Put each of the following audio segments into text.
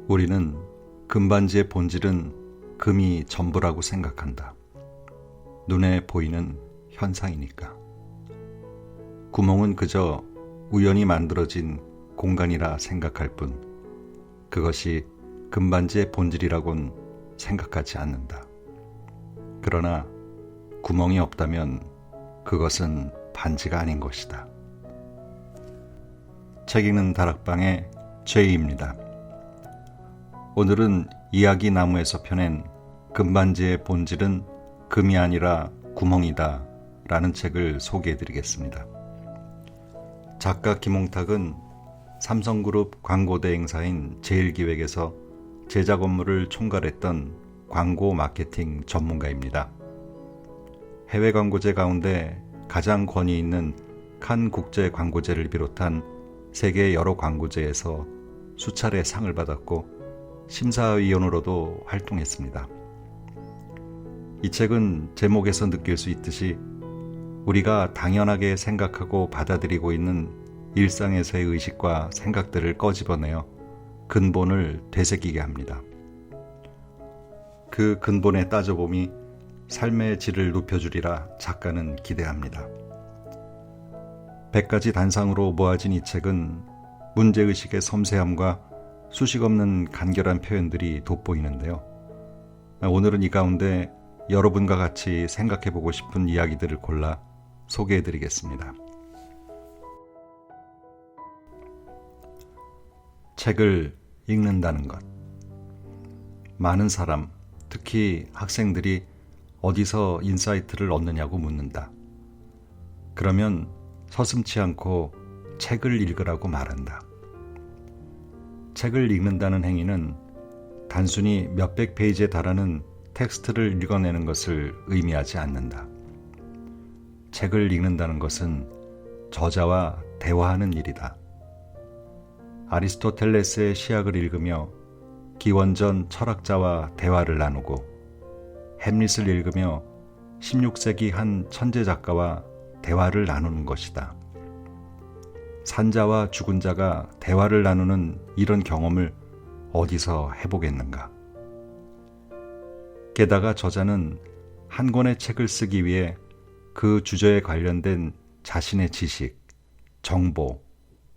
우리는 금반지의 본질은 금이 전부라고 생각한다. 눈에 보이는 현상이니까. 구멍은 그저 우연히 만들어진 공간이라 생각할 뿐, 그것이 금반지의 본질이라곤 생각하지 않는다. 그러나 구멍이 없다면 그것은 반지가 아닌 것이다. 책 읽는 다락방의 제이입니다. 오늘은 이야기 나무에서 펴낸 금반지의 본질은 금이 아니라 구멍이다 라는 책을 소개해드리겠습니다. 작가 김홍탁은 삼성그룹 광고대 행사인 제일기획에서 제작 업무를 총괄했던 광고 마케팅 전문가입니다. 해외 광고제 가운데 가장 권위 있는 칸 국제 광고제를 비롯한 세계 여러 광고제에서 수차례 상을 받았고 심사위원으로도 활동했습니다. 이 책은 제목에서 느낄 수 있듯이 우리가 당연하게 생각하고 받아들이고 있는 일상에서의 의식과 생각들을 꺼집어내어 근본을 되새기게 합니다. 그 근본의 따져봄이 삶의 질을 높여주리라 작가는 기대합니다. 100가지 단상으로 모아진 이 책은 문제의식의 섬세함과 수식 없는 간결한 표현들이 돋보이는데요. 오늘은 이 가운데 여러분과 같이 생각해보고 싶은 이야기들을 골라 소개해드리겠습니다. 책을 읽는다는 것. 많은 사람, 특히 학생들이 어디서 인사이트를 얻느냐고 묻는다. 그러면 서슴지 않고 책을 읽으라고 말한다. 책을 읽는다는 행위는 단순히 몇백 페이지에 달하는 텍스트를 읽어내는 것을 의미하지 않는다. 책을 읽는다는 것은 저자와 대화하는 일이다. 아리스토텔레스의 시학을 읽으며 기원전 철학자와 대화를 나누고 햄릿을 읽으며 16세기 한 천재 작가와 대화를 나누는 것이다. 산자와 죽은 자가 대화를 나누는 이런 경험을 어디서 해보겠는가? 게다가 저자는 한 권의 책을 쓰기 위해 그 주제에 관련된 자신의 지식, 정보,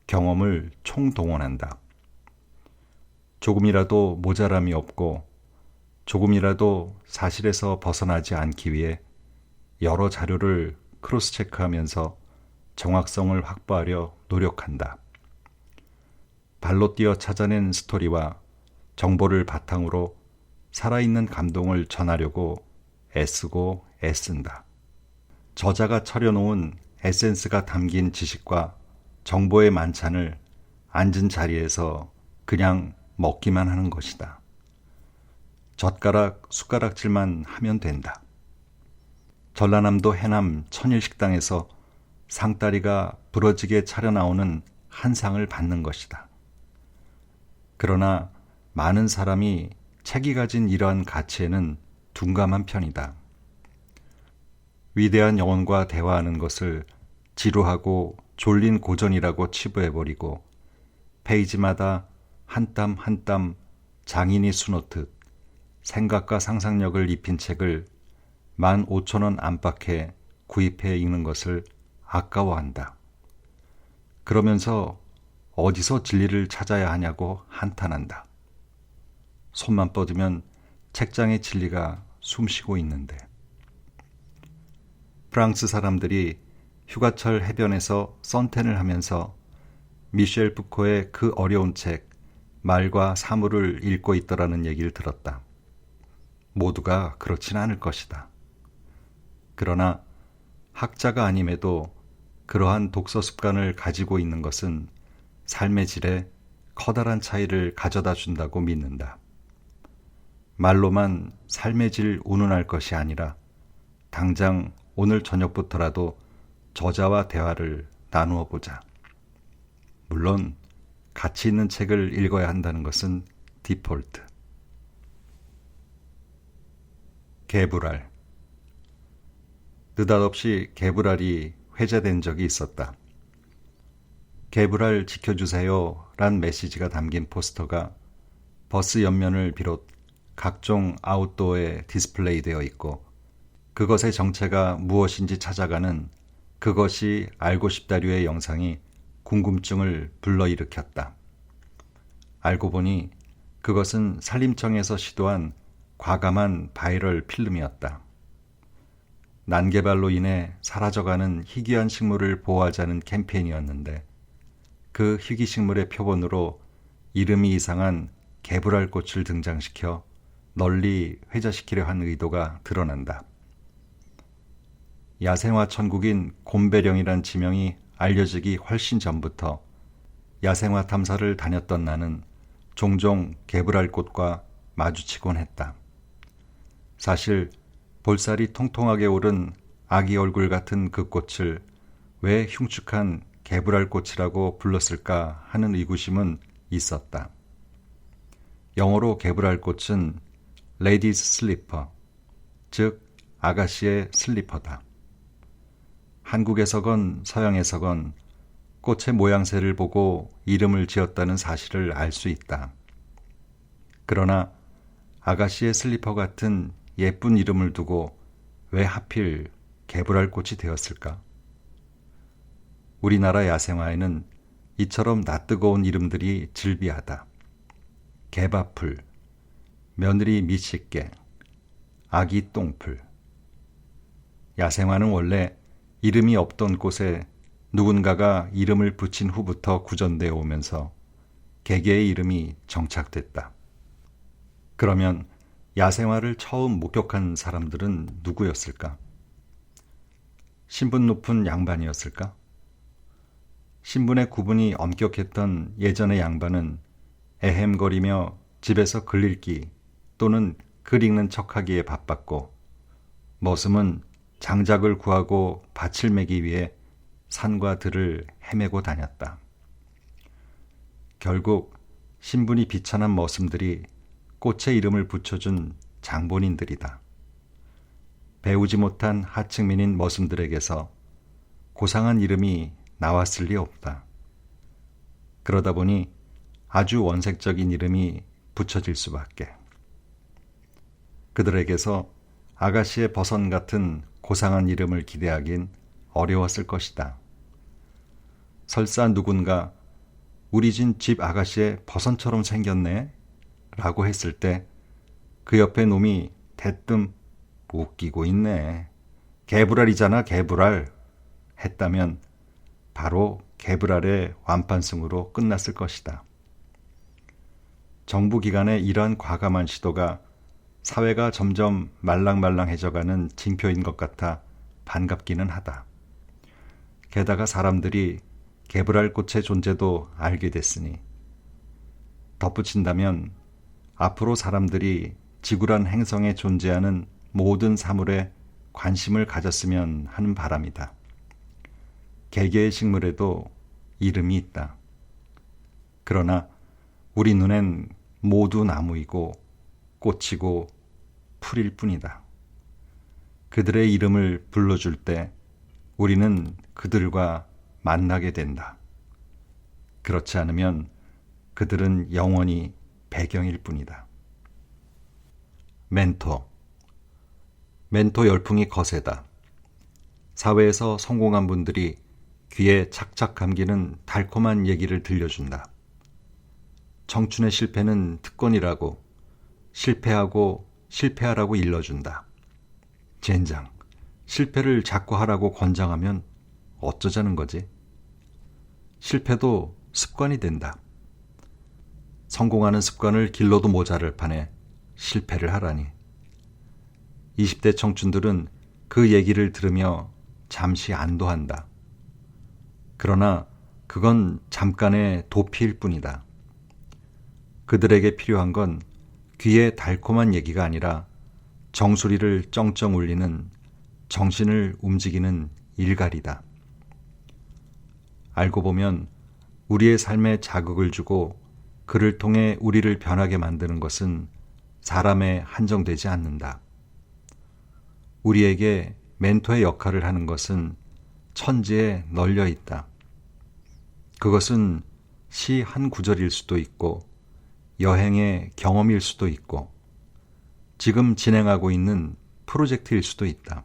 경험을 총동원한다. 조금이라도 모자람이 없고 조금이라도 사실에서 벗어나지 않기 위해 여러 자료를 크로스 체크하면서 정확성을 확보하려 노력한다. 발로 뛰어 찾아낸 스토리와 정보를 바탕으로 살아있는 감동을 전하려고 애쓰고 애쓴다. 저자가 차려놓은 에센스가 담긴 지식과 정보의 만찬을 앉은 자리에서 그냥 먹기만 하는 것이다. 젓가락, 숟가락질만 하면 된다. 전라남도 해남 천일식당에서 상다리가 부러지게 차려 나오는 한 상을 받는 것이다. 그러나 많은 사람이 책이 가진 이러한 가치에는 둔감한 편이다. 위대한 영혼과 대화하는 것을 지루하고 졸린 고전이라고 치부해버리고 페이지마다 한 땀 한 땀 장인이 수놓듯 생각과 상상력을 입힌 책을 15,000원 안팎에 구입해 읽는 것을 아까워한다. 그러면서 어디서 진리를 찾아야 하냐고 한탄한다. 손만 뻗으면 책장의 진리가 숨쉬고 있는데. 프랑스 사람들이 휴가철 해변에서 선탠을 하면서 미셸 푸코의 그 어려운 책 말과 사물을 읽고 있더라는 얘기를 들었다. 모두가 그렇진 않을 것이다. 그러나 학자가 아님에도 그러한 독서 습관을 가지고 있는 것은 삶의 질에 커다란 차이를 가져다 준다고 믿는다. 말로만 삶의 질 운운할 것이 아니라 당장 오늘 저녁부터라도 저자와 대화를 나누어 보자. 물론 가치 있는 책을 읽어야 한다는 것은 디폴트. 개불알. 느닷없이 개불알이 회자된 적이 있었다. 개불알 지켜주세요 란 메시지가 담긴 포스터가 버스 옆면을 비롯 각종 아웃도어에 디스플레이되어 있고 그것의 정체가 무엇인지 찾아가는 그것이 알고 싶다류의 영상이 궁금증을 불러일으켰다. 알고 보니 그것은 산림청에서 시도한 과감한 바이럴 필름이었다. 난개발로 인해 사라져가는 희귀한 식물을 보호하자는 캠페인이었는데 그 희귀식물의 표본으로 이름이 이상한 개불알꽃을 등장시켜 널리 회자시키려 한 의도가 드러난다. 야생화 천국인 곰배령이란 지명이 알려지기 훨씬 전부터 야생화 탐사를 다녔던 나는 종종 개불알꽃과 마주치곤 했다. 사실 볼살이 통통하게 오른 아기 얼굴 같은 그 꽃을 왜 흉측한 개불알꽃이라고 불렀을까 하는 의구심은 있었다. 영어로 개불알꽃은 레이디스 슬리퍼, 즉 아가씨의 슬리퍼다. 한국에서건 서양에서건 꽃의 모양새를 보고 이름을 지었다는 사실을 알 수 있다. 그러나 아가씨의 슬리퍼 같은 예쁜 이름을 두고 왜 하필 개불알꽃이 되었을까? 우리나라 야생화에는 이처럼 낯뜨거운 이름들이 즐비하다. 개밥풀, 며느리 미식개, 아기 똥풀. 야생화는 원래 이름이 없던 곳에 누군가가 이름을 붙인 후부터 구전되어 오면서 개개의 이름이 정착됐다. 그러면 야생화를 처음 목격한 사람들은 누구였을까? 신분 높은 양반이었을까? 신분의 구분이 엄격했던 예전의 양반은 애헴거리며 집에서 글 읽기 또는 글 읽는 척하기에 바빴고 머슴은 장작을 구하고 밭을 매기 위해 산과 들을 헤매고 다녔다. 결국 신분이 비천한 머슴들이 꽃의 이름을 붙여준 장본인들이다. 배우지 못한 하층민인 머슴들에게서 고상한 이름이 나왔을 리 없다. 그러다 보니 아주 원색적인 이름이 붙여질 수밖에. 그들에게서 아가씨의 버선 같은 고상한 이름을 기대하긴 어려웠을 것이다. 설사 누군가 우리 집 아가씨의 버선처럼 생겼네 라고 했을 때 그 옆에 놈이 대뜸 웃기고 있네. 개불알이잖아 개불알 했다면 바로 개불알의 완판승으로 끝났을 것이다. 정부 기관의 이러한 과감한 시도가 사회가 점점 말랑말랑해져가는 징표인 것 같아 반갑기는 하다. 게다가 사람들이 개불알꽃의 존재도 알게 됐으니 덧붙인다면 앞으로 사람들이 지구란 행성에 존재하는 모든 사물에 관심을 가졌으면 하는 바람이다. 개개의 식물에도 이름이 있다. 그러나 우리 눈엔 모두 나무이고 꽃이고 풀일 뿐이다. 그들의 이름을 불러줄 때 우리는 그들과 만나게 된다. 그렇지 않으면 그들은 영원히 배경일 뿐이다. 멘토 열풍이 거세다. 사회에서 성공한 분들이 귀에 착착 감기는 달콤한 얘기를 들려준다. 청춘의 실패는 특권이라고, 실패하고 실패하라고 일러준다. 젠장, 실패를 자꾸 하라고 권장하면 어쩌자는 거지? 실패도 습관이 된다. 성공하는 습관을 길러도 모자랄 판에 실패를 하라니. 20대 청춘들은 그 얘기를 들으며 잠시 안도한다. 그러나 그건 잠깐의 도피일 뿐이다. 그들에게 필요한 건 귀에 달콤한 얘기가 아니라 정수리를 쩡쩡 울리는 정신을 움직이는 일갈이다. 알고 보면 우리의 삶에 자극을 주고 그를 통해 우리를 변하게 만드는 것은 사람에 한정되지 않는다. 우리에게 멘토의 역할을 하는 것은 천지에 널려 있다. 그것은 시 한 구절일 수도 있고 여행의 경험일 수도 있고 지금 진행하고 있는 프로젝트일 수도 있다.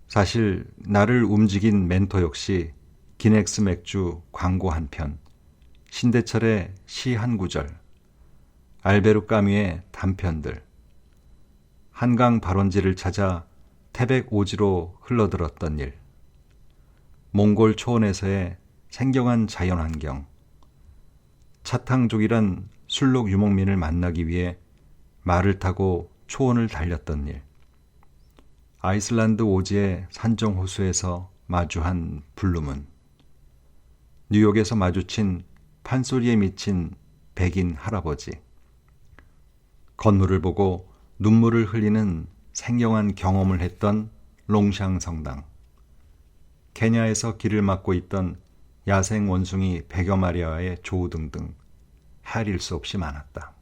사실 나를 움직인 멘토 역시 기넥스 맥주 광고 한 편, 신대철의 시 한 구절, 알베르 까뮈의 단편들, 한강 발원지를 찾아 태백 오지로 흘러들었던 일, 몽골 초원에서의 생경한 자연환경, 차탕족이란 술록 유목민을 만나기 위해 말을 타고 초원을 달렸던 일, 아이슬란드 오지의 산정호수에서 마주한 블루문, 뉴욕에서 마주친 판소리에 미친 백인 할아버지, 건물을 보고 눈물을 흘리는 생경한 경험을 했던 롱샹 성당, 케냐에서 길을 막고 있던 야생 원숭이 100여 마리와의 조우 등등 헤아릴 수 없이 많았다.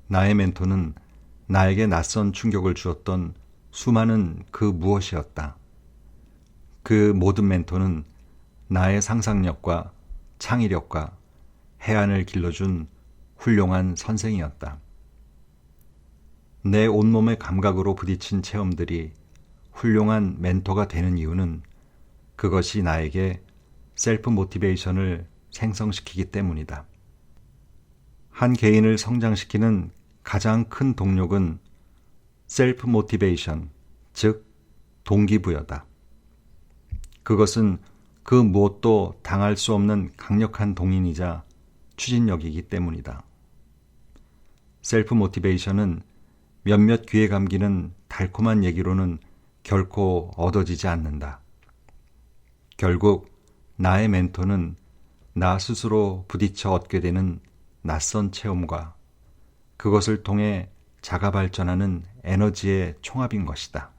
나의 멘토는 나에게 낯선 충격을 주었던 수많은 그 무엇이었다. 그 모든 멘토는 나의 상상력과 창의력과 해안을 길러준 훌륭한 선생이었다. 내 온몸의 감각으로 부딪힌 체험들이 훌륭한 멘토가 되는 이유는 그것이 나에게 셀프 모티베이션을 생성시키기 때문이다. 한 개인을 성장시키는 가장 큰 동력은 셀프 모티베이션, 즉 동기부여다. 그것은 그 무엇도 당할 수 없는 강력한 동인이자 추진력이기 때문이다. 셀프 모티베이션은 몇몇 귀에 감기는 달콤한 얘기로는 결코 얻어지지 않는다. 결국 나의 멘토는 나 스스로 부딪혀 얻게 되는 낯선 체험과 그것을 통해 자가 발전하는 에너지의 총합인 것이다.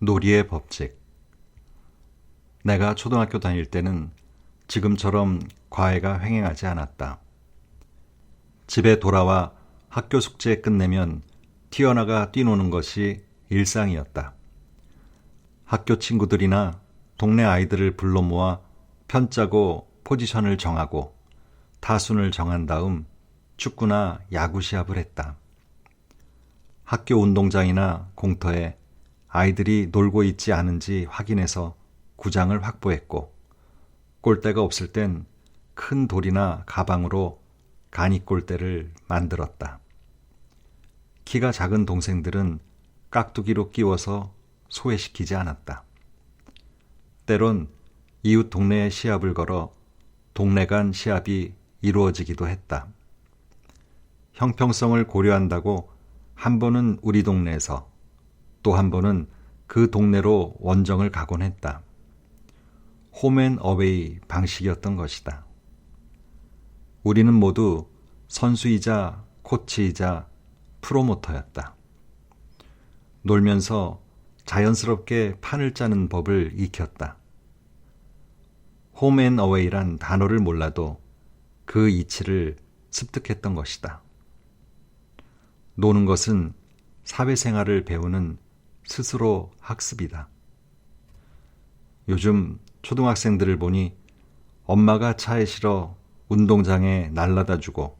놀이의 법칙. 내가 초등학교 다닐 때는 지금처럼 과외가 횡행하지 않았다. 집에 돌아와 학교 숙제 끝내면 튀어나가 뛰노는 것이 일상이었다. 학교 친구들이나 동네 아이들을 불러 모아 편 짜고 포지션을 정하고 타순을 정한 다음 축구나 야구 시합을 했다. 학교 운동장이나 공터에 아이들이 놀고 있지 않은지 확인해서 구장을 확보했고 골대가 없을 땐 큰 돌이나 가방으로 가니골대를 만들었다. 키가 작은 동생들은 깍두기로 끼워서 소외시키지 않았다. 때론 이웃 동네에 시합을 걸어 동네 간 시합이 이루어지기도 했다. 형평성을 고려한다고 한 번은 우리 동네에서 또 한 번은 그 동네로 원정을 가곤 했다. 홈앤어웨이 방식이었던 것이다. 우리는 모두 선수이자 코치이자 프로모터였다. 놀면서 자연스럽게 판을 짜는 법을 익혔다. 홈앤어웨이란 단어를 몰라도 그 이치를 습득했던 것이다. 노는 것은 사회생활을 배우는 스스로 학습이다. 요즘 초등학생들을 보니 엄마가 차에 실어 운동장에 날라다 주고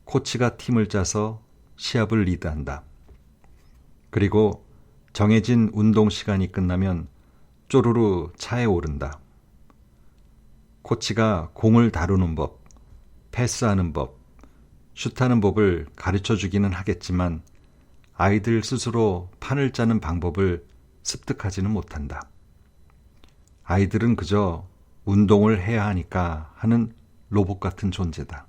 코치가 팀을 짜서 시합을 리드한다. 그리고 정해진 운동 시간이 끝나면 쪼르르 차에 오른다. 코치가 공을 다루는 법, 패스하는 법, 슛하는 법을 가르쳐 주기는 하겠지만 아이들 스스로 판을 짜는 방법을 습득하지는 못한다. 아이들은 그저 운동을 해야 하니까 하는 로봇 같은 존재다.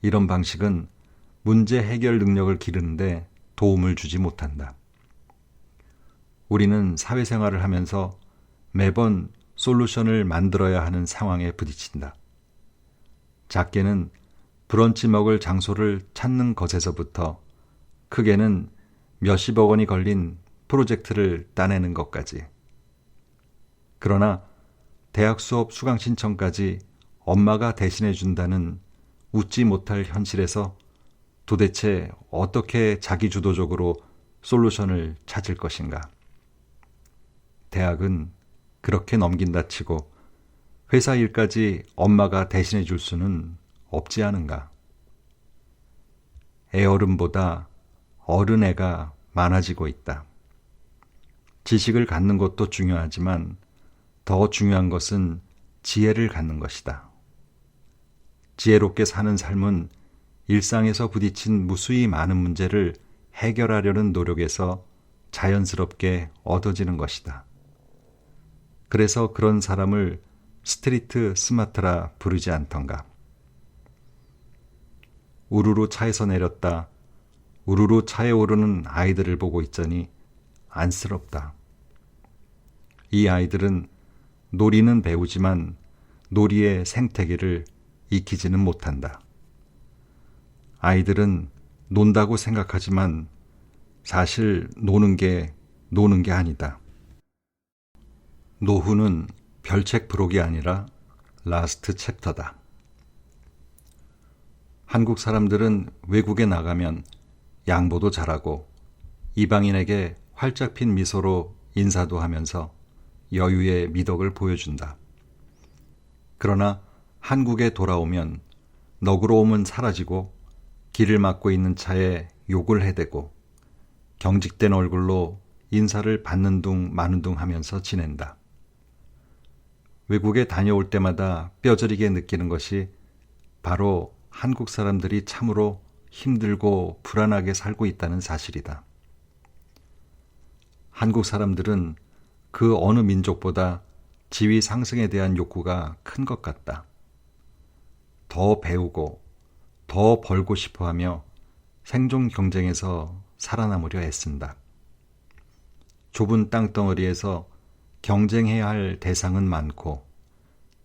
이런 방식은 문제 해결 능력을 기르는데 도움을 주지 못한다. 우리는 사회생활을 하면서 매번 솔루션을 만들어야 하는 상황에 부딪힌다. 작게는 브런치 먹을 장소를 찾는 것에서부터 크게는 몇십억 원이 걸린 프로젝트를 따내는 것까지. 그러나 대학 수업 수강 신청까지 엄마가 대신해 준다는 웃지 못할 현실에서 도대체 어떻게 자기주도적으로 솔루션을 찾을 것인가? 대학은 그렇게 넘긴다 치고 회사 일까지 엄마가 대신해 줄 수는 없지 않은가. 애어른보다 어른애가 많아지고 있다. 지식을 갖는 것도 중요하지만 더 중요한 것은 지혜를 갖는 것이다. 지혜롭게 사는 삶은 일상에서 부딪힌 무수히 많은 문제를 해결하려는 노력에서 자연스럽게 얻어지는 것이다. 그래서 그런 사람을 스트리트 스마트라 부르지 않던가. 우르르 차에서 내렸다. 우르르 차에 오르는 아이들을 보고 있자니 안쓰럽다. 이 아이들은 놀이는 배우지만 놀이의 생태계를 익히지는 못한다. 아이들은 논다고 생각하지만 사실 노는 게 아니다. 노후는 별책 부록이 아니라 라스트 챕터다. 한국 사람들은 외국에 나가면 양보도 잘하고 이방인에게 활짝 핀 미소로 인사도 하면서 여유의 미덕을 보여준다. 그러나 한국에 돌아오면 너그러움은 사라지고 길을 막고 있는 차에 욕을 해대고 경직된 얼굴로 인사를 받는 둥 마는 둥 하면서 지낸다. 외국에 다녀올 때마다 뼈저리게 느끼는 것이 바로 한국 사람들이 참으로 힘들고 불안하게 살고 있다는 사실이다. 한국 사람들은 그 어느 민족보다 지위 상승에 대한 욕구가 큰 것 같다. 더 배우고 더 벌고 싶어 하며 생존 경쟁에서 살아남으려 애쓴다. 좁은 땅덩어리에서 경쟁해야 할 대상은 많고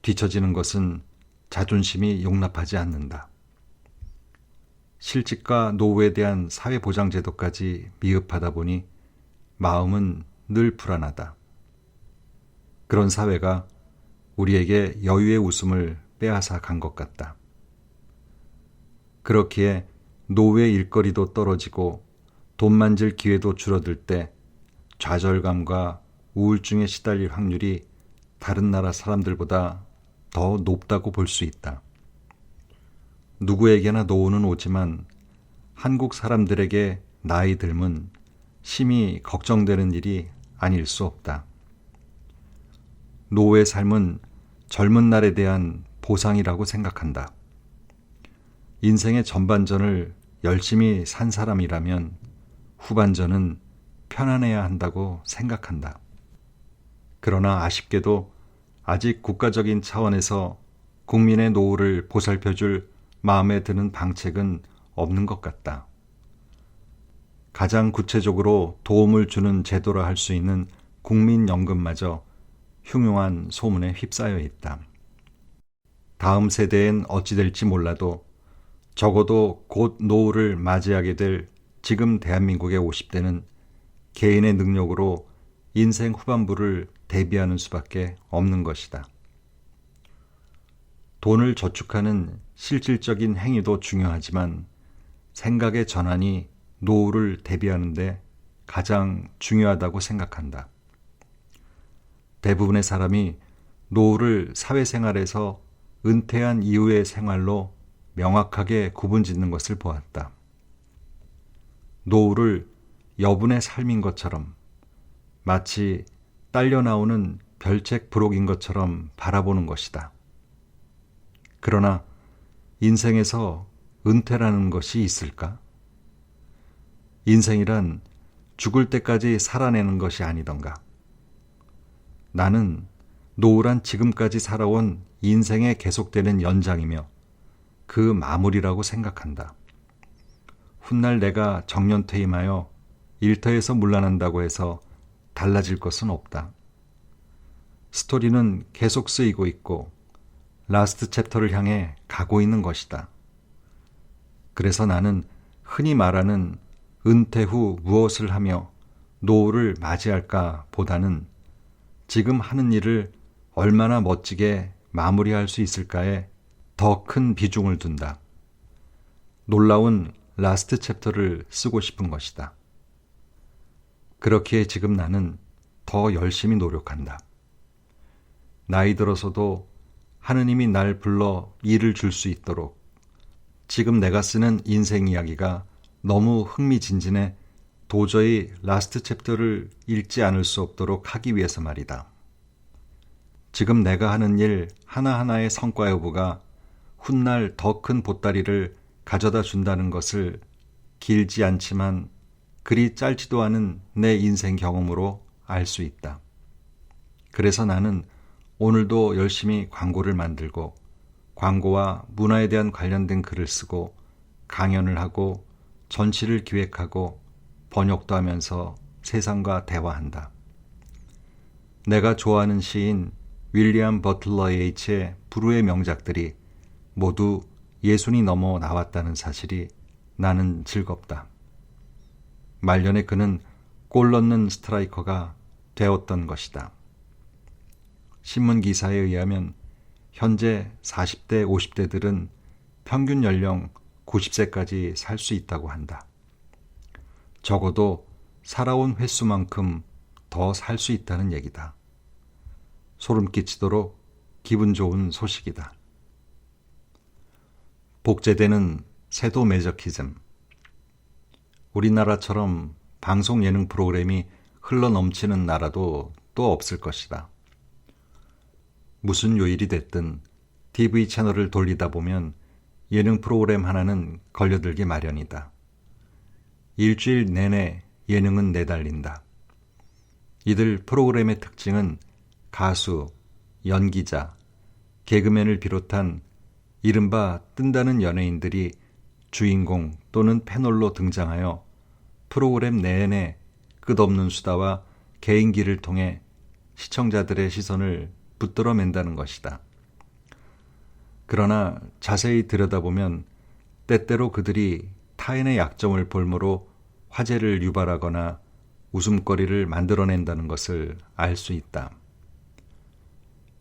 뒤처지는 것은 자존심이 용납하지 않는다. 실직과 노후에 대한 사회보장제도까지 미흡하다 보니 마음은 늘 불안하다. 그런 사회가 우리에게 여유의 웃음을 빼앗아 간 것 같다. 그렇기에 노후의 일거리도 떨어지고 돈 만질 기회도 줄어들 때 좌절감과 우울증에 시달릴 확률이 다른 나라 사람들보다 더 높다고 볼 수 있다. 누구에게나 노후는 오지만 한국 사람들에게 나이 들면 심히 걱정되는 일이 아닐 수 없다. 노후의 삶은 젊은 날에 대한 보상이라고 생각한다. 인생의 전반전을 열심히 산 사람이라면 후반전은 편안해야 한다고 생각한다. 그러나 아쉽게도 아직 국가적인 차원에서 국민의 노후를 보살펴줄 마음에 드는 방책은 없는 것 같다. 가장 구체적으로 도움을 주는 제도라 할 수 있는 국민연금마저 흉흉한 소문에 휩싸여 있다. 다음 세대엔 어찌 될지 몰라도 적어도 곧 노후를 맞이하게 될 지금 대한민국의 50대는 개인의 능력으로 인생 후반부를 대비하는 수밖에 없는 것이다. 돈을 저축하는 실질적인 행위도 중요하지만 생각의 전환이 노후를 대비하는 데 가장 중요하다고 생각한다. 대부분의 사람이 노후를 사회생활에서 은퇴한 이후의 생활로 명확하게 구분짓는 것을 보았다. 노후를 여분의 삶인 것처럼 마치 딸려 나오는 별책 부록인 것처럼 바라보는 것이다. 그러나 인생에서 은퇴라는 것이 있을까? 인생이란 죽을 때까지 살아내는 것이 아니던가. 나는 노후란 지금까지 살아온 인생의 계속되는 연장이며 그 마무리라고 생각한다. 훗날 내가 정년퇴임하여 일터에서 물러난다고 해서 달라질 것은 없다. 스토리는 계속 쓰이고 있고 라스트 챕터를 향해 가고 있는 것이다. 그래서 나는 흔히 말하는 은퇴 후 무엇을 하며 노후를 맞이할까 보다는 지금 하는 일을 얼마나 멋지게 마무리할 수 있을까에 더 큰 비중을 둔다. 놀라운 라스트 챕터를 쓰고 싶은 것이다. 그렇기에 지금 나는 더 열심히 노력한다. 나이 들어서도 하느님이 날 불러 일을 줄 수 있도록 지금 내가 쓰는 인생 이야기가 너무 흥미진진해 도저히 라스트 챕터를 읽지 않을 수 없도록 하기 위해서 말이다. 지금 내가 하는 일 하나하나의 성과 여부가 훗날 더 큰 보따리를 가져다 준다는 것을 길지 않지만 그리 짧지도 않은 내 인생 경험으로 알 수 있다. 그래서 나는 오늘도 열심히 광고를 만들고 광고와 문화에 대한 관련된 글을 쓰고 강연을 하고 전시를 기획하고 번역도 하면서 세상과 대화한다. 내가 좋아하는 시인 윌리엄 버틀러 예이츠의 불후의 명작들이 모두 60이 넘어 나왔다는 사실이 나는 즐겁다. 말년에 그는 골 넣는 스트라이커가 되었던 것이다. 신문 기사에 의하면 현재 40대, 50대들은 평균 연령 90세까지 살 수 있다고 한다. 적어도 살아온 횟수만큼 더 살 수 있다는 얘기다. 소름 끼치도록 기분 좋은 소식이다. 복제되는 세도 매저키즘. 우리나라처럼 방송 예능 프로그램이 흘러넘치는 나라도 또 없을 것이다. 무슨 요일이 됐든 TV 채널을 돌리다 보면 예능 프로그램 하나는 걸려들기 마련이다. 일주일 내내 예능은 내달린다. 이들 프로그램의 특징은 가수, 연기자, 개그맨을 비롯한 이른바 뜬다는 연예인들이 주인공 또는 패널로 등장하여 프로그램 내내 끝없는 수다와 개인기를 통해 시청자들의 시선을 붙들어맨다는 것이다. 그러나 자세히 들여다보면 때때로 그들이 타인의 약점을 볼모로 화제를 유발하거나 웃음거리를 만들어낸다는 것을 알 수 있다.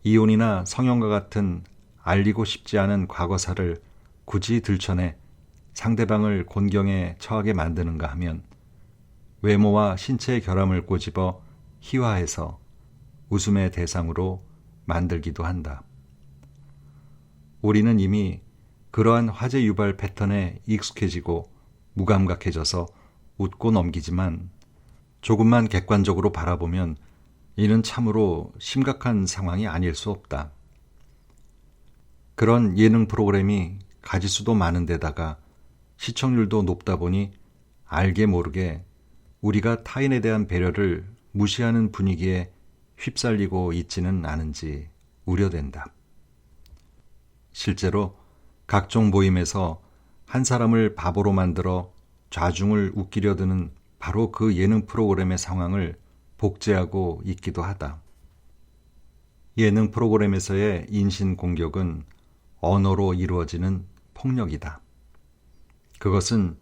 이혼이나 성형과 같은 알리고 싶지 않은 과거사를 굳이 들춰내 상대방을 곤경에 처하게 만드는가 하면 외모와 신체의 결함을 꼬집어 희화해서 웃음의 대상으로 만들기도 한다. 우리는 이미 그러한 화제 유발 패턴에 익숙해지고 무감각해져서 웃고 넘기지만 조금만 객관적으로 바라보면 이는 참으로 심각한 상황이 아닐 수 없다. 그런 예능 프로그램이 가지수도 많은 데다가 시청률도 높다 보니 알게 모르게 우리가 타인에 대한 배려를 무시하는 분위기에 휩쓸리고 있지는 않은지 우려된다. 실제로 각종 모임에서 한 사람을 바보로 만들어 좌중을 웃기려 드는 바로 그 예능 프로그램의 상황을 복제하고 있기도 하다. 예능 프로그램에서의 인신 공격은 언어로 이루어지는 폭력이다. 그것은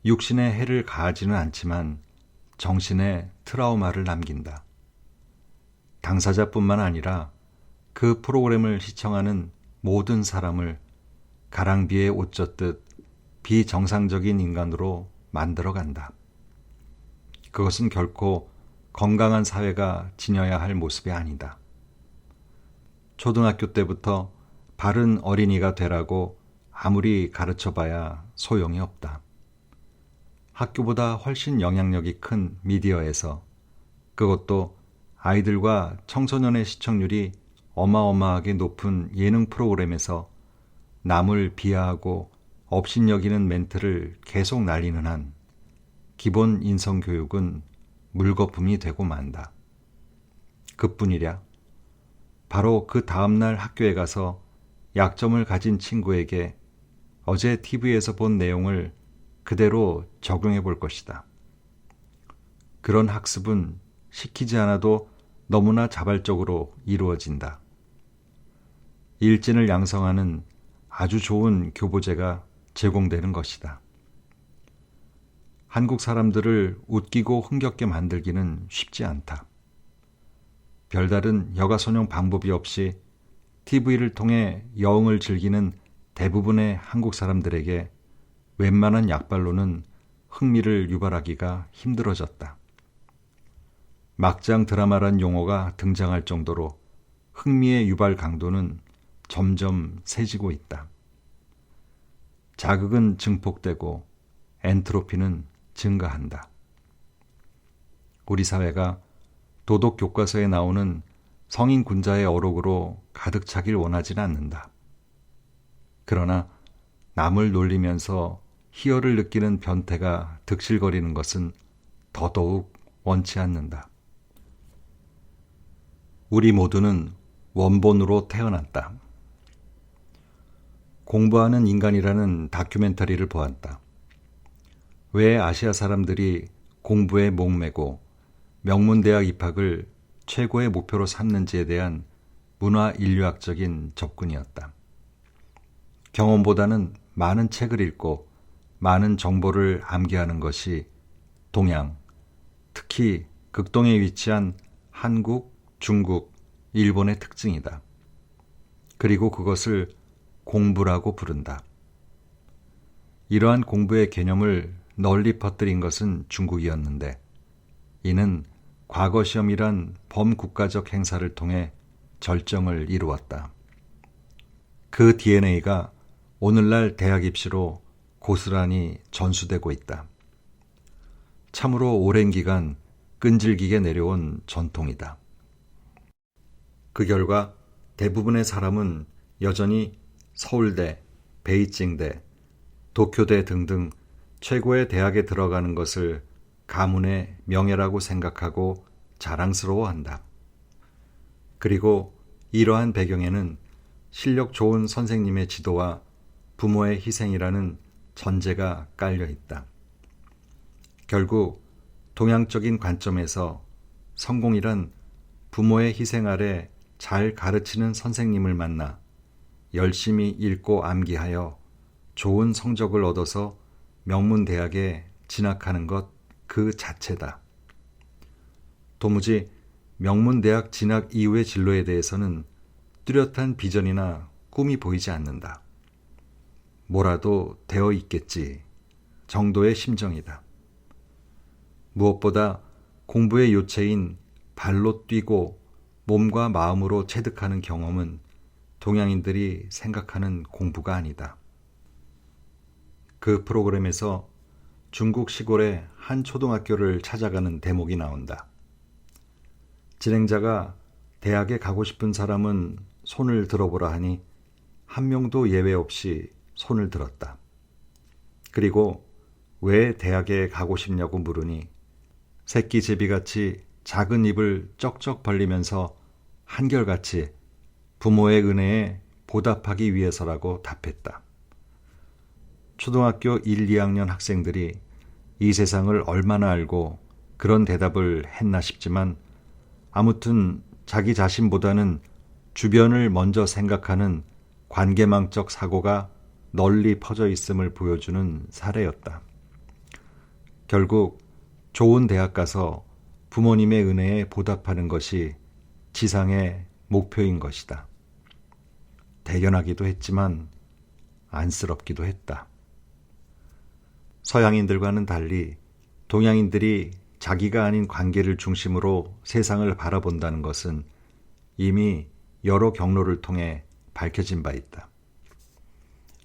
육신에 해를 가하지는 않지만 정신에 트라우마를 남긴다. 당사자뿐만 아니라 그 프로그램을 시청하는 모든 사람을 가랑비에 옷 젖듯 비정상적인 인간으로 만들어간다. 그것은 결코 건강한 사회가 지녀야 할 모습이 아니다. 초등학교 때부터 바른 어린이가 되라고 아무리 가르쳐봐야 소용이 없다. 학교보다 훨씬 영향력이 큰 미디어에서, 그것도 아이들과 청소년의 시청률이 어마어마하게 높은 예능 프로그램에서 남을 비하하고 업신여기는 멘트를 계속 날리는 한 기본 인성교육은 물거품이 되고 만다. 그뿐이랴 바로 그 다음날 학교에 가서 약점을 가진 친구에게 어제 TV에서 본 내용을 그대로 적용해 볼 것이다. 그런 학습은 시키지 않아도 너무나 자발적으로 이루어진다. 일진을 양성하는 아주 좋은 교보제가 제공되는 것이다. 한국 사람들을 웃기고 흥겹게 만들기는 쉽지 않다. 별다른 여가선용 방법이 없이 TV를 통해 여흥을 즐기는 대부분의 한국 사람들에게 웬만한 약발로는 흥미를 유발하기가 힘들어졌다. 막장 드라마란 용어가 등장할 정도로 흥미의 유발 강도는 점점 세지고 있다. 자극은 증폭되고 엔트로피는 증가한다. 우리 사회가 도덕 교과서에 나오는 성인 군자의 어록으로 가득 차길 원하지는 않는다. 그러나 남을 놀리면서 희열을 느끼는 변태가 득실거리는 것은 더더욱 원치 않는다. 우리 모두는 원본으로 태어났다. 공부하는 인간이라는 다큐멘터리를 보았다. 왜 아시아 사람들이 공부에 목매고 명문대학 입학을 최고의 목표로 삼는지에 대한 문화인류학적인 접근이었다. 경험보다는 많은 책을 읽고 많은 정보를 암기하는 것이 동양, 특히 극동에 위치한 한국, 중국, 일본의 특징이다. 그리고 그것을 공부라고 부른다. 이러한 공부의 개념을 널리 퍼뜨린 것은 중국이었는데 이는 과거 시험이란 범국가적 행사를 통해 절정을 이루었다. 그 DNA가 오늘날 대학 입시로 고스란히 전수되고 있다. 참으로 오랜 기간 끈질기게 내려온 전통이다. 그 결과 대부분의 사람은 여전히 서울대, 베이징대, 도쿄대 등등 최고의 대학에 들어가는 것을 가문의 명예라고 생각하고 자랑스러워한다. 그리고 이러한 배경에는 실력 좋은 선생님의 지도와 부모의 희생이라는 전제가 깔려 있다. 결국 동양적인 관점에서 성공이란 부모의 희생 아래 잘 가르치는 선생님을 만나 열심히 읽고 암기하여 좋은 성적을 얻어서 명문대학에 진학하는 것 그 자체다. 도무지 명문대학 진학 이후의 진로에 대해서는 뚜렷한 비전이나 꿈이 보이지 않는다. 뭐라도 되어 있겠지 정도의 심정이다. 무엇보다 공부의 요체인 발로 뛰고 몸과 마음으로 체득하는 경험은 동양인들이 생각하는 공부가 아니다. 그 프로그램에서 중국 시골의 한 초등학교를 찾아가는 대목이 나온다. 진행자가 대학에 가고 싶은 사람은 손을 들어보라 하니 한 명도 예외 없이 손을 들었다. 그리고 왜 대학에 가고 싶냐고 물으니 새끼 제비같이 작은 입을 쩍쩍 벌리면서 한결같이 부모의 은혜에 보답하기 위해서라고 답했다. 초등학교 1, 2학년 학생들이 이 세상을 얼마나 알고 그런 대답을 했나 싶지만 아무튼 자기 자신보다는 주변을 먼저 생각하는 관계망적 사고가 널리 퍼져 있음을 보여주는 사례였다. 결국 좋은 대학 가서 부모님의 은혜에 보답하는 것이 지상의 목표인 것이다. 대견하기도 했지만 안쓰럽기도 했다. 서양인들과는 달리 동양인들이 자기가 아닌 관계를 중심으로 세상을 바라본다는 것은 이미 여러 경로를 통해 밝혀진 바 있다.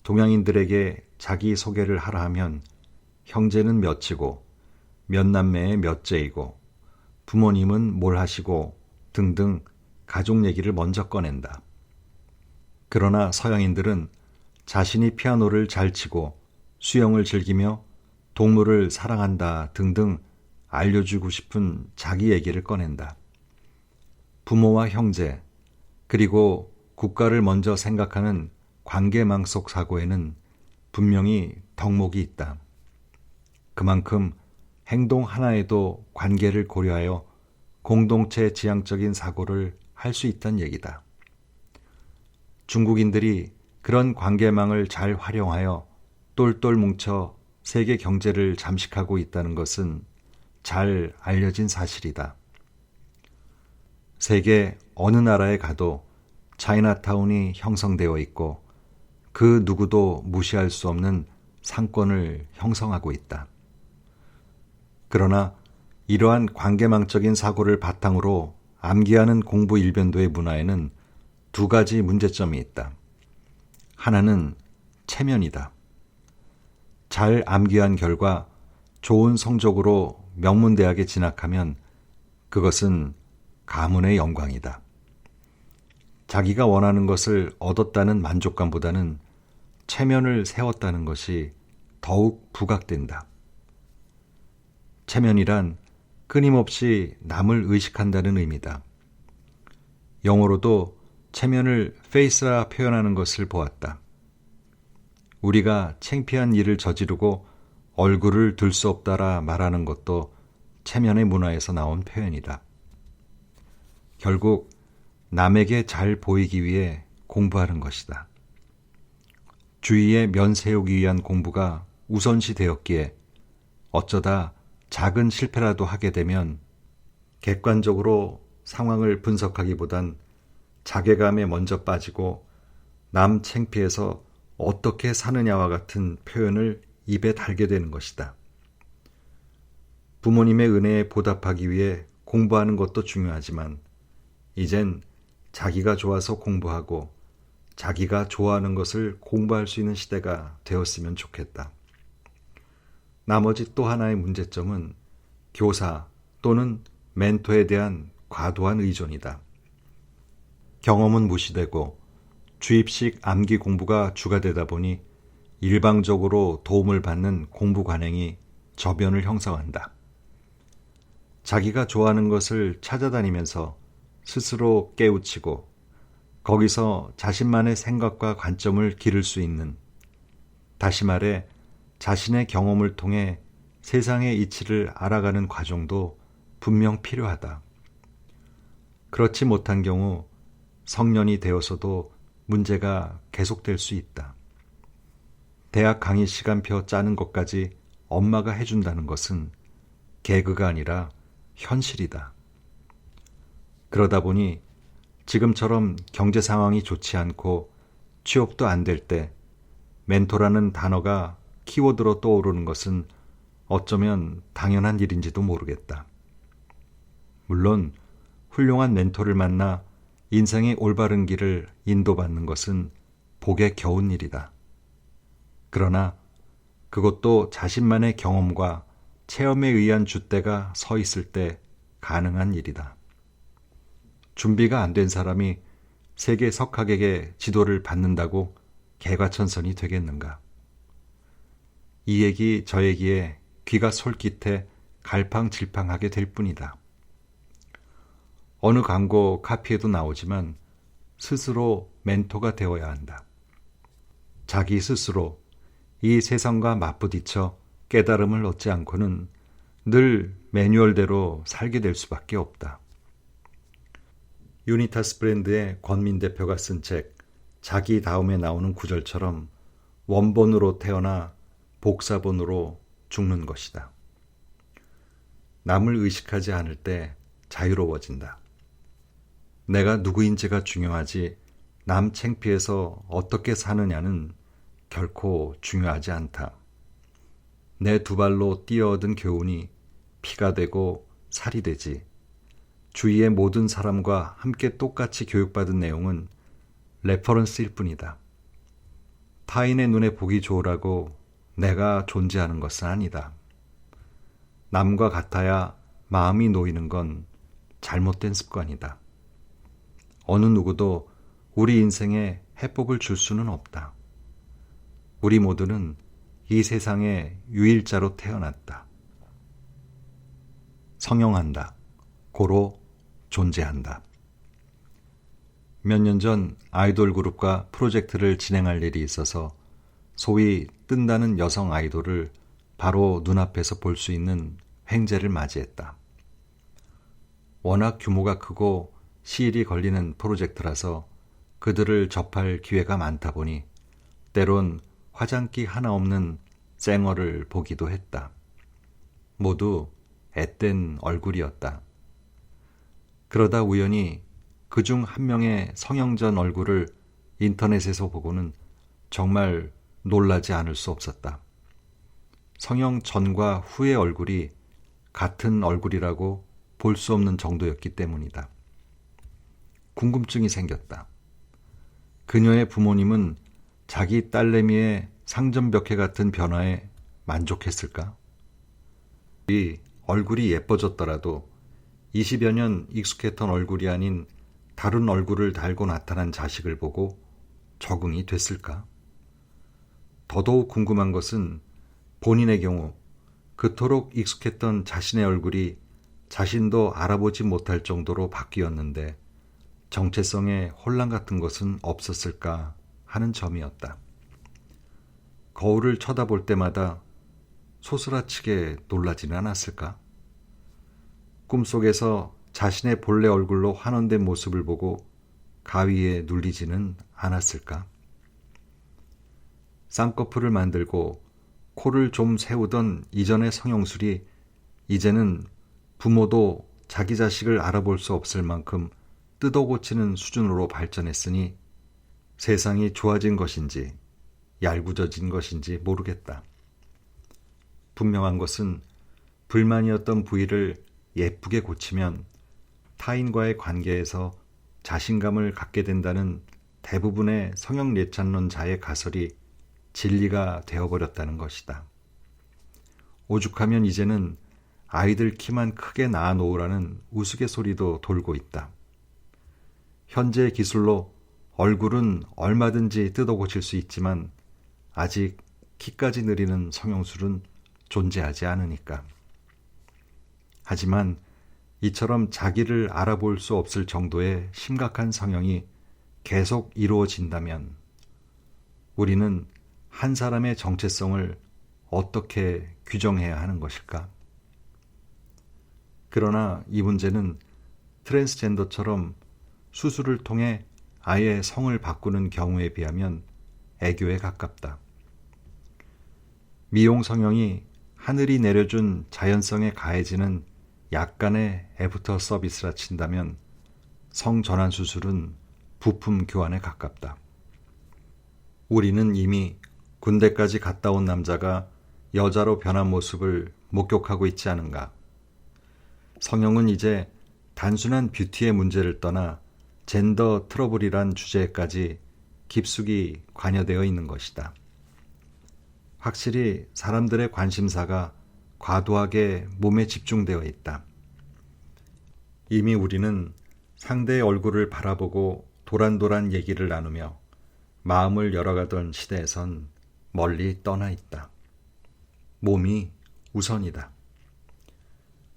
동양인들에게 자기 소개를 하라 하면 형제는 몇이고 몇 남매의 몇째이고 부모님은 뭘 하시고 등등 가족 얘기를 먼저 꺼낸다. 그러나 서양인들은 자신이 피아노를 잘 치고 수영을 즐기며 동물을 사랑한다 등등 알려주고 싶은 자기 얘기를 꺼낸다. 부모와 형제, 그리고 국가를 먼저 생각하는 관계망속 사고에는 분명히 덕목이 있다. 그만큼 행동 하나에도 관계를 고려하여 공동체 지향적인 사고를 할 수 있다는 얘기다. 중국인들이 그런 관계망을 잘 활용하여 똘똘 뭉쳐 세계 경제를 잠식하고 있다는 것은 잘 알려진 사실이다. 세계 어느 나라에 가도 차이나타운이 형성되어 있고 그 누구도 무시할 수 없는 상권을 형성하고 있다. 그러나 이러한 관계망적인 사고를 바탕으로 암기하는 공부 일변도의 문화에는 두 가지 문제점이 있다. 하나는 체면이다. 잘 암기한 결과 좋은 성적으로 명문대학에 진학하면 그것은 가문의 영광이다. 자기가 원하는 것을 얻었다는 만족감보다는 체면을 세웠다는 것이 더욱 부각된다. 체면이란 끊임없이 남을 의식한다는 의미다. 영어로도 체면을 face라 표현하는 것을 보았다. 우리가 창피한 일을 저지르고 얼굴을 들 수 없다라 말하는 것도 체면의 문화에서 나온 표현이다. 결국 남에게 잘 보이기 위해 공부하는 것이다. 주위에 면 세우기 위한 공부가 우선시 되었기에 어쩌다 작은 실패라도 하게 되면 객관적으로 상황을 분석하기보단 자괴감에 먼저 빠지고 남 창피해서 어떻게 사느냐와 같은 표현을 입에 달게 되는 것이다. 부모님의 은혜에 보답하기 위해 공부하는 것도 중요하지만 이젠 자기가 좋아서 공부하고 자기가 좋아하는 것을 공부할 수 있는 시대가 되었으면 좋겠다. 나머지 또 하나의 문제점은 교사 또는 멘토에 대한 과도한 의존이다. 경험은 무시되고 주입식 암기 공부가 주가 되다 보니 일방적으로 도움을 받는 공부 관행이 저변을 형성한다. 자기가 좋아하는 것을 찾아다니면서 스스로 깨우치고 거기서 자신만의 생각과 관점을 기를 수 있는, 다시 말해 자신의 경험을 통해 세상의 이치를 알아가는 과정도 분명 필요하다. 그렇지 못한 경우 성년이 되어서도 문제가 계속될 수 있다. 대학 강의 시간표 짜는 것까지 엄마가 해준다는 것은 개그가 아니라 현실이다. 그러다 보니 지금처럼 경제 상황이 좋지 않고 취업도 안 될 때 멘토라는 단어가 키워드로 떠오르는 것은 어쩌면 당연한 일인지도 모르겠다. 물론 훌륭한 멘토를 만나 인생의 올바른 길을 인도받는 것은 복에 겨운 일이다. 그러나 그것도 자신만의 경험과 체험에 의한 줏대가 서 있을 때 가능한 일이다. 준비가 안 된 사람이 세계 석학에게 지도를 받는다고 개과천선이 되겠는가? 이 얘기 저 얘기에 귀가 솔깃해 갈팡질팡하게 될 뿐이다. 어느 광고 카피에도 나오지만 스스로 멘토가 되어야 한다. 자기 스스로 이 세상과 맞부딪혀 깨달음을 얻지 않고는 늘 매뉴얼대로 살게 될 수밖에 없다. 유니타스 브랜드의 권민 대표가 쓴 책 자기 다음에 나오는 구절처럼 원본으로 태어나 복사본으로 죽는 것이다. 남을 의식하지 않을 때 자유로워진다. 내가 누구인지가 중요하지 남 창피해서 어떻게 사느냐는 결코 중요하지 않다. 내 두 발로 뛰어 얻은 교훈이 피가 되고 살이 되지. 주위의 모든 사람과 함께 똑같이 교육받은 내용은 레퍼런스일 뿐이다. 타인의 눈에 보기 좋으라고 내가 존재하는 것은 아니다. 남과 같아야 마음이 놓이는 건 잘못된 습관이다. 어느 누구도 우리 인생에 해법을 줄 수는 없다. 우리 모두는 이 세상의 유일자로 태어났다. 성형한다. 고로 존재한다. 몇 년 전 아이돌 그룹과 프로젝트를 진행할 일이 있어서 소위 뜬다는 여성 아이돌을 바로 눈앞에서 볼 수 있는 횡재를 맞이했다. 워낙 규모가 크고 시일이 걸리는 프로젝트라서 그들을 접할 기회가 많다 보니 때론 화장기 하나 없는 쌩얼을 보기도 했다. 모두 앳된 얼굴이었다. 그러다 우연히 그중 한 명의 성형전 얼굴을 인터넷에서 보고는 정말 놀라지 않을 수 없었다. 성형 전과 후의 얼굴이 같은 얼굴이라고 볼 수 없는 정도였기 때문이다. 궁금증이 생겼다. 그녀의 부모님은 자기 딸내미의 상점벽해 같은 변화에 만족했을까? 이 얼굴이 예뻐졌더라도 20여 년 익숙했던 얼굴이 아닌 다른 얼굴을 달고 나타난 자식을 보고 적응이 됐을까? 더더욱 궁금한 것은 본인의 경우 그토록 익숙했던 자신의 얼굴이 자신도 알아보지 못할 정도로 바뀌었는데 정체성에 혼란 같은 것은 없었을까 하는 점이었다. 거울을 쳐다볼 때마다 소스라치게 놀라지는 않았을까? 꿈속에서 자신의 본래 얼굴로 환원된 모습을 보고 가위에 눌리지는 않았을까? 쌍꺼풀을 만들고 코를 좀 세우던 이전의 성형술이 이제는 부모도 자기 자식을 알아볼 수 없을 만큼 뜯어고치는 수준으로 발전했으니 세상이 좋아진 것인지 얄궂어진 것인지 모르겠다. 분명한 것은 불만이었던 부위를 예쁘게 고치면 타인과의 관계에서 자신감을 갖게 된다는 대부분의 성형 예찬론자의 가설이 진리가 되어버렸다는 것이다. 오죽하면 이제는 아이들 키만 크게 낳아 놓으라는 우스갯소리도 돌고 있다. 현재의 기술로 얼굴은 얼마든지 뜯어 고칠 수 있지만 아직 키까지 느리는 성형술은 존재하지 않으니까. 하지만 이처럼 자기를 알아볼 수 없을 정도의 심각한 성형이 계속 이루어진다면 우리는 한 사람의 정체성을 어떻게 규정해야 하는 것일까? 그러나 이 문제는 트랜스젠더처럼 수술을 통해 아예 성을 바꾸는 경우에 비하면 애교에 가깝다. 미용 성형이 하늘이 내려준 자연성에 가해지는 약간의 애프터 서비스라 친다면 성전환 수술은 부품 교환에 가깝다. 우리는 이미 군대까지 갔다 온 남자가 여자로 변한 모습을 목격하고 있지 않은가? 성형은 이제 단순한 뷰티의 문제를 떠나 젠더 트러블이란 주제까지 깊숙이 관여되어 있는 것이다. 확실히 사람들의 관심사가 과도하게 몸에 집중되어 있다. 이미 우리는 상대의 얼굴을 바라보고 도란도란 얘기를 나누며 마음을 열어가던 시대에선 멀리 떠나 있다. 몸이 우선이다.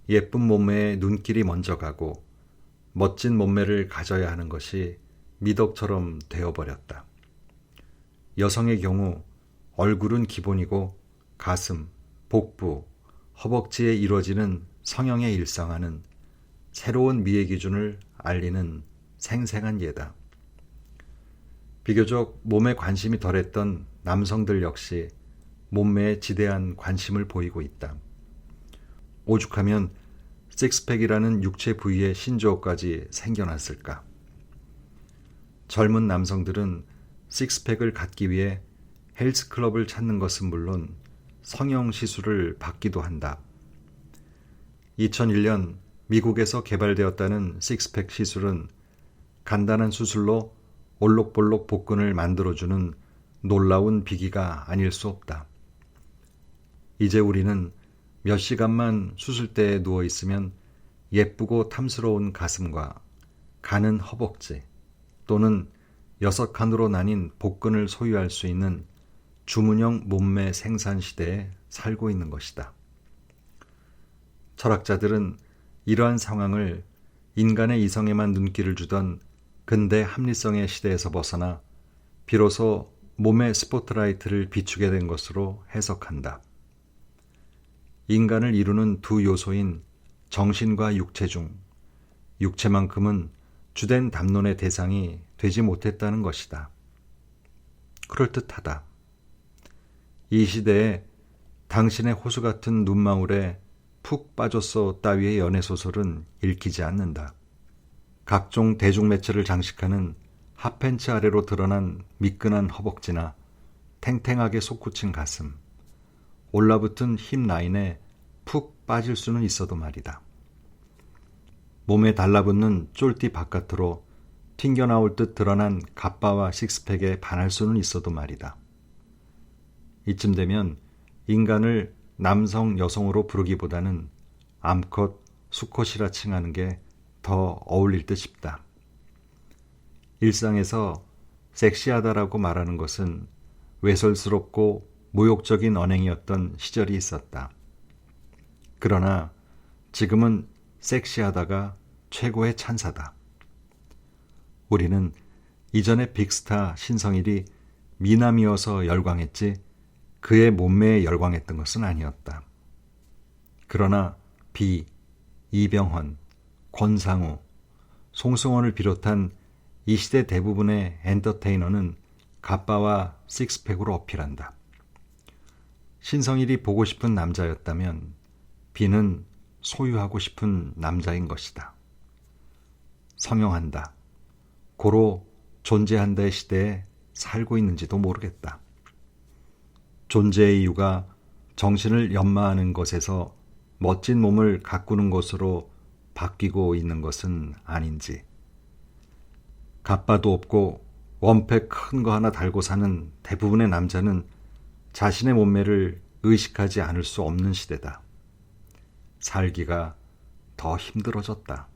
예쁜 몸매에 눈길이 먼저 가고 멋진 몸매를 가져야 하는 것이 미덕처럼 되어버렸다. 여성의 경우 얼굴은 기본이고 가슴, 복부, 허벅지에 이루어지는 성형의 일상화는 새로운 미의 기준을 알리는 생생한 예다. 비교적 몸에 관심이 덜했던 남성들 역시 몸매에 지대한 관심을 보이고 있다. 오죽하면 식스팩이라는 육체 부위의 신조어까지 생겨났을까? 젊은 남성들은 식스팩을 갖기 위해 헬스클럽을 찾는 것은 물론 성형 시술을 받기도 한다. 2001년 미국에서 개발되었다는 식스팩 시술은 간단한 수술로 올록볼록 복근을 만들어주는 놀라운 비기가 아닐 수 없다. 이제 우리는 몇 시간만 수술대에 누워 있으면 예쁘고 탐스러운 가슴과 가는 허벅지 또는 6칸으로 나뉜 복근을 소유할 수 있는 주문형 몸매 생산 시대에 살고 있는 것이다. 철학자들은 이러한 상황을 인간의 이성에만 눈길을 주던 근대 합리성의 시대에서 벗어나 비로소 몸의 스포트라이트를 비추게 된 것으로 해석한다. 인간을 이루는 두 요소인 정신과 육체 중 육체만큼은 주된 담론의 대상이 되지 못했다는 것이다. 그럴듯하다. 이 시대에 당신의 호수 같은 눈망울에 푹 빠졌어 따위의 연애소설은 읽히지 않는다. 각종 대중매체를 장식하는 핫팬츠 아래로 드러난 미끈한 허벅지나 탱탱하게 솟구친 가슴, 올라붙은 힙 라인에 푹 빠질 수는 있어도 말이다. 몸에 달라붙는 쫄띠 바깥으로 튕겨나올 듯 드러난 갑바와 식스팩에 반할 수는 있어도 말이다. 이쯤 되면 인간을 남성, 여성으로 부르기보다는 암컷, 수컷이라 칭하는 게 더 어울릴 듯 싶다. 일상에서 섹시하다라고 말하는 것은 외설스럽고 모욕적인 언행이었던 시절이 있었다. 그러나 지금은 섹시하다가 최고의 찬사다. 우리는 이전의 빅스타 신성일이 미남이어서 열광했지 그의 몸매에 열광했던 것은 아니었다. 그러나 비, 이병헌, 권상우, 송승헌을 비롯한 이 시대 대부분의 엔터테이너는 갑바와 식스팩으로 어필한다. 신성일이 보고 싶은 남자였다면 비는 소유하고 싶은 남자인 것이다. 성형한다. 고로 존재한다의 시대에 살고 있는지도 모르겠다. 존재의 이유가 정신을 연마하는 것에서 멋진 몸을 가꾸는 것으로 바뀌고 있는 것은 아닌지. 갑바도 없고 원팩 큰 거 하나 달고 사는 대부분의 남자는 자신의 몸매를 의식하지 않을 수 없는 시대다. 살기가 더 힘들어졌다.